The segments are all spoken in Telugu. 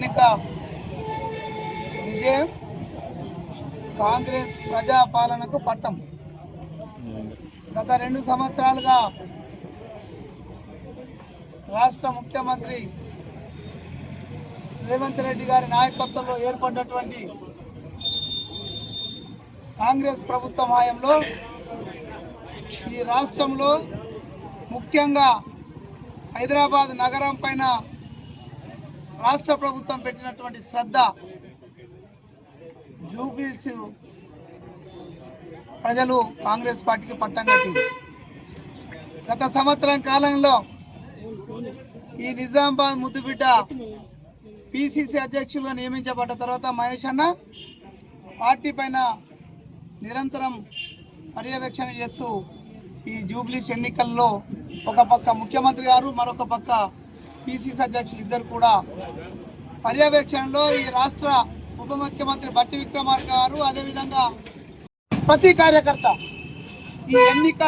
ఎన్నిక విజయం కాంగ్రెస్ ప్రజాపాలనకు పట్టం. గత 2 సంవత్సరాలుగా రాష్ట్ర ముఖ్యమంత్రి రేవంత్ రెడ్డి గారి నాయకత్వంలో ఏర్పడినటువంటి కాంగ్రెస్ ప్రభుత్వం హయాంలో ఈ రాష్ట్రంలో ముఖ్యంగా హైదరాబాద్ నగరం పైన రాష్ట్ర ప్రభుత్వం పెట్టినటువంటి శ్రద్ధ జూబ్లీస్ ప్రజలు కాంగ్రెస్ పార్టీకి పట్టం కట్టింది. గత సంవత్సరం కాలంలో ఈ నిజామాబాద్ ముద్దుబిడ్డ పిసిసి అధ్యక్షులుగా నియమించబడ్డ తర్వాత మహేష్ అన్న పార్టీ పైన నిరంతరం పర్యవేక్షణ చేస్తూ ఈ జూబ్లీస్ ఎన్నికల్లో ఒక పక్క ముఖ్యమంత్రి గారు, మరొక పక్క పిసిసి అధ్యక్షులు ఇద్దరు కూడా పర్యవేక్షణలో ఈ రాష్ట్ర ఉప ముఖ్యమంత్రి బట్టి విక్రమార్క గారు, అదేవిధంగా ప్రతి కార్యకర్త ఈ ఎన్నిక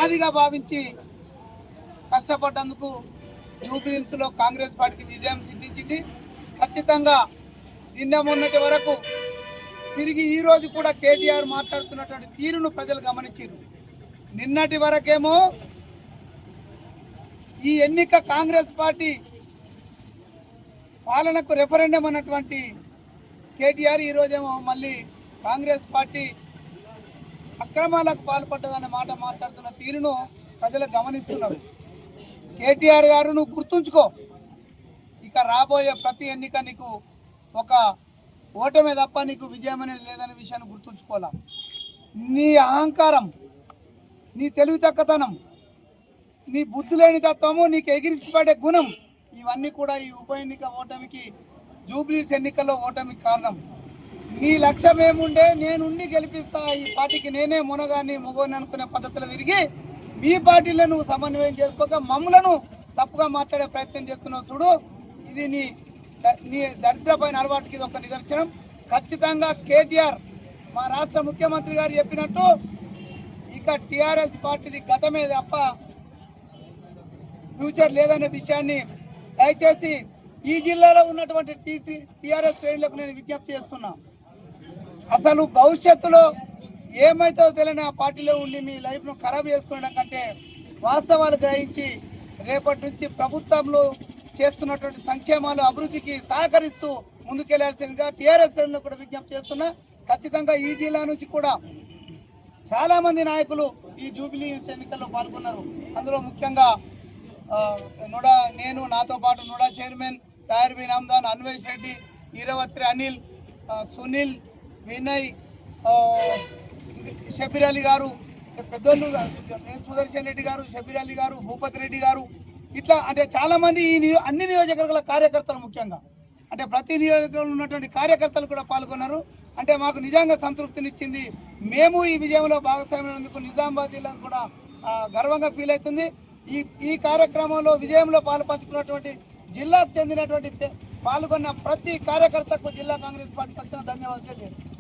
ఆదిగా భావించి కష్టపడ్డందుకు జూబ్లీహిల్స్లో కాంగ్రెస్ పార్టీకి విజయం సిద్ధించింది. ఖచ్చితంగా నిన్న మొన్నటి వరకు తిరిగి ఈ రోజు కూడా కేటీఆర్ మాట్లాడుతున్నటువంటి తీరును ప్రజలు గమనించారు. నిన్నటి వరకేమో ఈ ఎన్నిక కాంగ్రెస్ పార్టీ పాలనకు రెఫరెండం అన్నటువంటి కేటీఆర్ ఈరోజేమో మళ్ళీ కాంగ్రెస్ పార్టీ అక్రమాలకు పాల్పడ్డదనే మాట మాట్లాడుతున్న తీరును ప్రజలు గమనిస్తున్నారు. కేటీఆర్ గారు, నువ్వు గుర్తుంచుకో, ఇక రాబోయే ప్రతి ఎన్నిక నీకు ఒక ఓటమే తప్ప నీకు విజయం అనేది లేదనే విషయాన్ని గుర్తుంచుకోవాలా. నీ అహంకారం, నీ తెలివి తక్కువతనం, నీ బుద్ధి లేని తత్వము, నీకు ఎగిరిసిపడే గుణం, ఇవన్నీ కూడా ఈ ఉప ఎన్నిక ఓటమికి, జూబ్లీస్ ఎన్నికల్లో ఓటమికి కారణం. నీ లక్ష్యం ఏముండే, నేనుండి గెలిపిస్తా, ఈ పార్టీకి నేనే మునగాన్ని మొగోని అనుకునే పద్ధతిలో తిరిగి మీ పార్టీలో నువ్వు సమన్వయం చేసుకోక మమ్మలను తప్పుగా మాట్లాడే ప్రయత్నం చేస్తున్నావు చూడు. ఇది నీ దరిద్రపైన అలవాటుకి ఇది ఒక నిదర్శనం. ఖచ్చితంగా కేటీఆర్ మా రాష్ట్ర ముఖ్యమంత్రి గారు చెప్పినట్టు ఇక టీఆర్ఎస్ పార్టీది గతమే తప్ప ఫ్యూచర్ లేదనే విషయాన్ని దయచేసి ఈ జిల్లాలో ఉన్నటువంటి టీఆర్ఎస్ శ్రేణులకు నేను విజ్ఞప్తి చేస్తున్నా. అసలు భవిష్యత్తులో ఏమైతే తెలియని ఆ పార్టీలో ఉండి మీ లైఫ్ను ఖరాబ్ చేసుకోవడం కంటే వాస్తవాలు గ్రహించి రేపటి నుంచి ప్రభుత్వంలో చేస్తున్నటువంటి సంక్షేమాలు అభివృద్ధికి సహకరిస్తూ ముందుకెళ్లాల్సిందిగా టీఆర్ఎస్ శ్రేణులకు కూడా విజ్ఞప్తి చేస్తున్నా. ఖచ్చితంగా ఈ జిల్లా నుంచి కూడా చాలా మంది నాయకులు ఈ జూబ్లీహిల్స్ ఎన్నికల్లో పాల్గొన్నారు. అందులో ముఖ్యంగా నేను, నాతో పాటు నుడా చైర్మన్ తయారీ నామ్దాన్, అన్వేష్ రెడ్డి, ఈరవత్రి అనిల్, సునీల్, వినయ్, షబీర్ అలీ గారు, పెద్దోళ్ళు సుదర్శన్ రెడ్డి గారు, షబీర్ అలీ గారు, భూపతి రెడ్డి గారు, ఇట్లా అంటే చాలామంది ఈ అన్ని నియోజకవర్గాల కార్యకర్తలు, ముఖ్యంగా అంటే ప్రతి నియోజకవర్గంలో ఉన్నటువంటి కార్యకర్తలు కూడా పాల్గొన్నారు. అంటే మాకు నిజంగా సంతృప్తినిచ్చింది. మేము ఈ విజయంలో భాగస్వామ్యం నిజామాబాద్ జిల్లాకు కూడా గర్వంగా ఫీల్ అవుతుంది. ఈ కార్యక్రమంలో విజయంలో పాల్పంచుకున్నటువంటి జిల్లాకు చెందినటువంటి పాల్గొన్న ప్రతి కార్యకర్తకు జిల్లా కాంగ్రెస్ పార్టీ పక్షాన ధన్యవాదాలు తెలియజేస్తున్నాం.